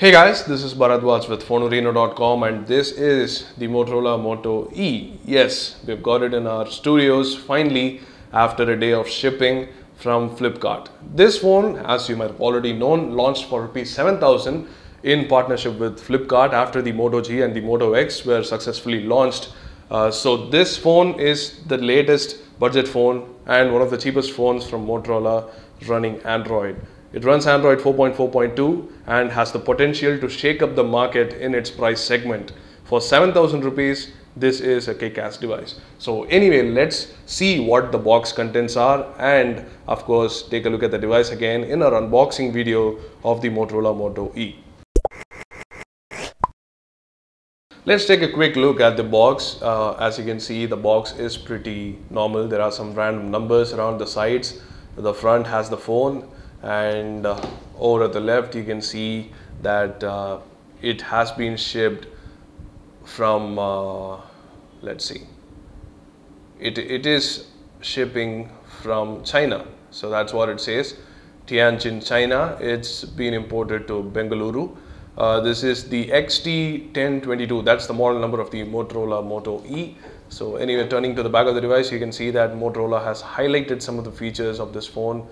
Hey guys, this is Bharadwaj with Fonearena.com and this is the Motorola Moto E. Yes, we've got it in our studios finally after a day of shipping from Flipkart. This phone, as you might have already known, launched for ₹7,000 in partnership with Flipkart after the Moto G and the Moto X were successfully launched. So this phone is the latest budget phone and one of the cheapest phones from Motorola running Android. It runs Android 4.4.2 and has the potential to shake up the market in its price segment. For ₹7,000, this is a kick-ass device. So anyway, let's see what the box contents are and of course take a look at the device again in our unboxing video of the Motorola Moto E. Let's take a quick look at the box. As you can see, the box is pretty normal. There are some random numbers around the sides. The front has the phone. And over at the left you can see that it has been shipped from let's see, it is shipping from China, so that's what it says, Tianjin, China. It's been imported to Bengaluru. This is the XT1022, that's the model number of the Motorola Moto E. So anyway, turning to the back of the device, you can see that Motorola has highlighted some of the features of this phone.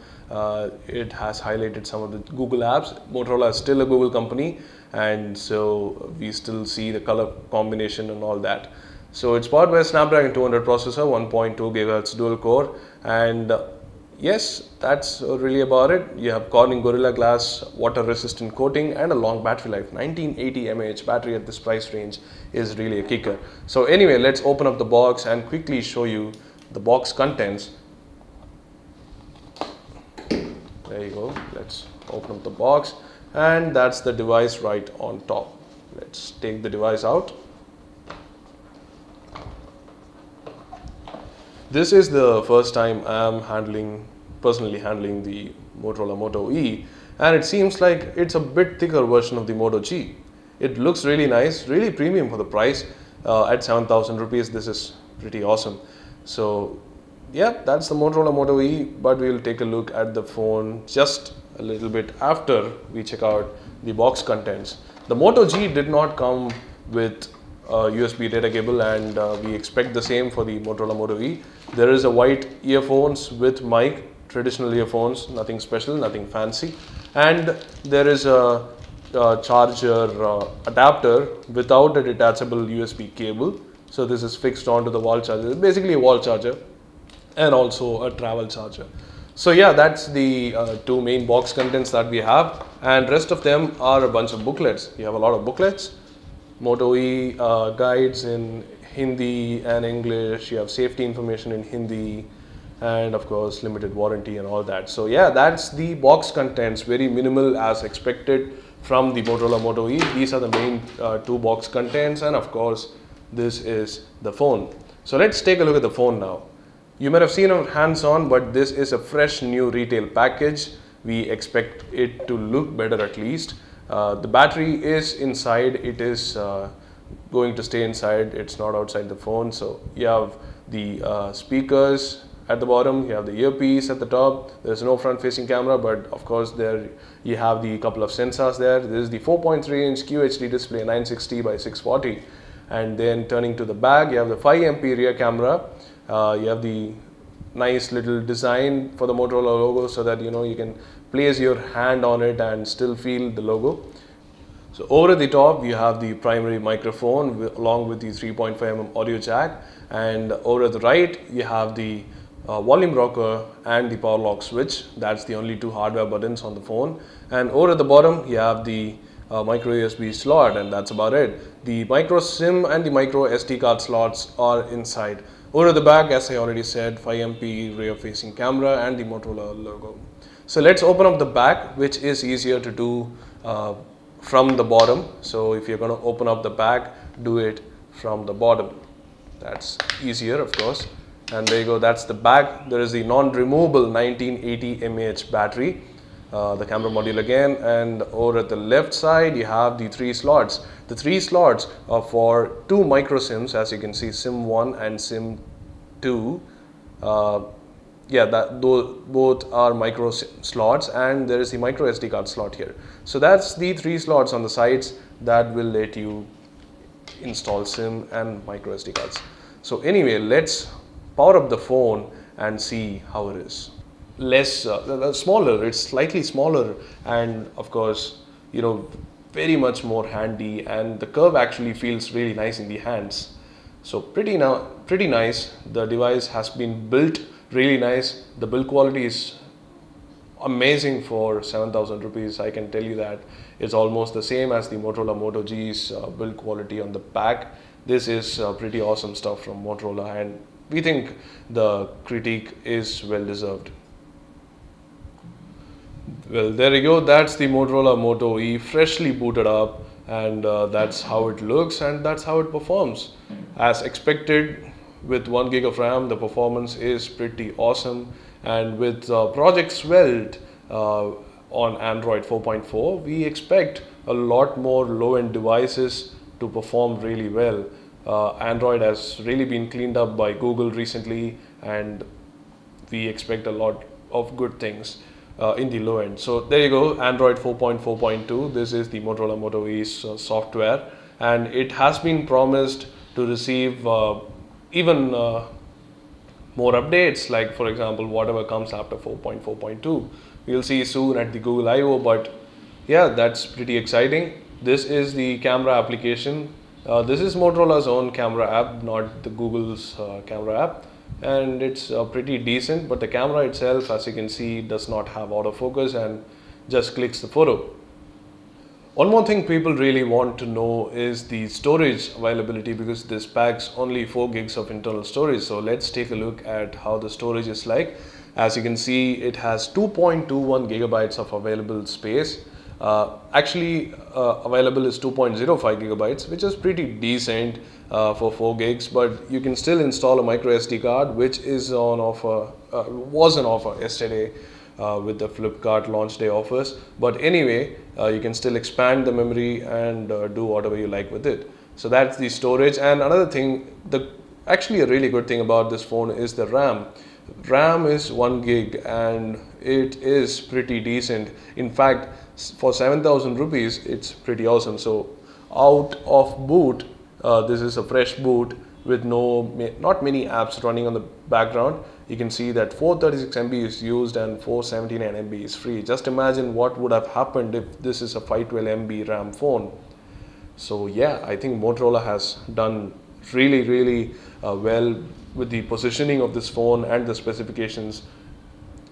It has highlighted some of the Google apps. Motorola is still a Google company, and so we still see the color combination and all that. So it's powered by a Snapdragon 200 processor, 1.2 GHz dual core, and yes, that's really about it. You have Corning Gorilla Glass water resistant coating and a long battery life. 1980 mAh battery at this price range is really a kicker. So anyway, let's open up the box and quickly show you the box contents. There you go. Let's open up the box and that's the device right on top. Let's take the device out. This is the first time I'm personally handling the Motorola Moto E, and it seems like it's a bit thicker version of the Moto G. It looks really nice, really premium for the price. At ₹7,000, this is pretty awesome. So yeah, that's the Motorola Moto E, but we'll take a look at the phone just a little bit after we check out the box contents. The Moto G did not come with a USB data cable, and we expect the same for the Motorola Moto E. There is a white earphones with mic, traditional earphones, nothing special, nothing fancy, and there is a charger adapter without a detachable USB cable. So this is fixed onto the wall charger. It's basically a wall charger and also a travel charger. So yeah, that's the two main box contents that we have, and rest of them are a bunch of booklets. You have a lot of booklets, Moto E guides in Hindi and English. You have safety information in Hindi, and of course limited warranty and all that. So yeah, that's the box contents, very minimal as expected from the Motorola Moto E. These are the main two box contents, and of course this is the phone. So let's take a look at the phone now. You might have seen it hands-on, but this is a fresh new retail package. We expect it to look better at least. The battery is inside, it is going to stay inside, it's not outside the phone. So you have the speakers at the bottom, you have the earpiece at the top. There's no front-facing camera, but of course there you have the couple of sensors there. This is the 4.3-inch QHD display, 960 by 640. And then turning to the back, you have the 5MP rear camera. You have the nice little design for the Motorola logo, so that you can place your hand on it and still feel the logo. So over at the top you have the primary microphone along with the 3.5mm audio jack, and over at the right you have the volume rocker and the power lock switch. That's the only two hardware buttons on the phone. And over at the bottom you have the micro USB slot, and that's about it. The micro SIM and the micro SD card slots are inside. Over at the back, as I already said, 5MP rear facing camera and the Motorola logo. So let's open up the back, which is easier to do from the bottom. So if you're going to open up the back, do it from the bottom. That's easier, of course. And there you go, that's the back. There is the non-removable 1980 mAh battery. The camera module again, and over at the left side you have the three slots. The three slots are for two micro SIMs, as you can see, SIM 1 and SIM 2. yeah, that those both are micro slots, and there is the micro SD card slot here. So that's the 3 slots on the sides that will let you install SIM and micro SD cards. So anyway, let's power up the phone and see how it is. Smaller, it's slightly smaller, and of course, very much more handy, and the curve actually feels really nice in the hands. So pretty nice. The device has been built really nice. The build quality is amazing for 7,000 rupees. I can tell you that it's almost the same as the Motorola Moto G's build quality on the back. This is pretty awesome stuff from Motorola, and we think the critique is well deserved. Well, there you go. That's the Motorola Moto E, freshly booted up, and that's how it looks and that's how it performs. As expected, with 1 gig of RAM, the performance is pretty awesome, and with Project Svelte on Android 4.4, we expect a lot more low-end devices to perform really well. Android has really been cleaned up by Google recently, and we expect a lot of good things in the low end. So there you go, Android 4.4.2. This is the Motorola Moto E's software, and it has been promised to receive even more updates, like for example whatever comes after 4.4.2. We'll see soon at the Google I/O, but yeah, that's pretty exciting. This is the camera application. This is Motorola's own camera app, not the Google's camera app, and it's pretty decent, but the camera itself, as you can see, does not have autofocus and just clicks the photo. One more thing people really want to know is the storage availability, because this packs only 4 gigs of internal storage. So let's take a look at how the storage is like. As you can see, it has 2.21 gigabytes of available space. Available is 2.05 gigabytes, which is pretty decent for 4 gigs, but you can still install a micro SD card, which is on offer, was on offer yesterday with the Flipkart launch day offers. But anyway, you can still expand the memory and do whatever you like with it. So that's the storage. And another thing, actually a really good thing about this phone is the RAM. RAM is 1 gig and it is pretty decent. In fact, for 7,000 rupees, it's pretty awesome. So out of boot, this is a fresh boot with not many apps running on the background. You can see that 436 MB is used and 479 MB is free. Just imagine what would have happened if this is a 512 MB RAM phone. So yeah, I think Motorola has done really well with the positioning of this phone and the specifications,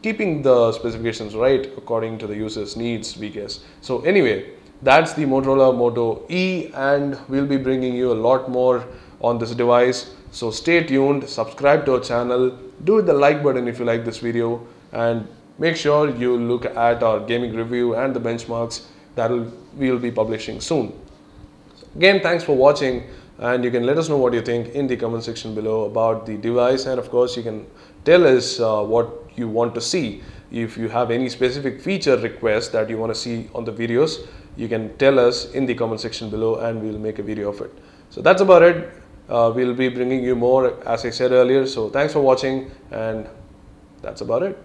keeping the specifications right according to the user's needs, we guess. So anyway, that's the Motorola Moto E, and we'll be bringing you a lot more on this device. So stay tuned, subscribe to our channel, do hit the like button if you like this video, and make sure you look at our gaming review and the benchmarks that we'll be publishing soon. Again, thanks for watching, and you can let us know what you think in the comment section below about the device, and of course you can tell us what you want to see. If you have any specific feature requests that you want to see on the videos, you can tell us in the comment section below and we'll make a video of it. So that's about it. We'll be bringing you more, as I said earlier. So thanks for watching, and that's about it.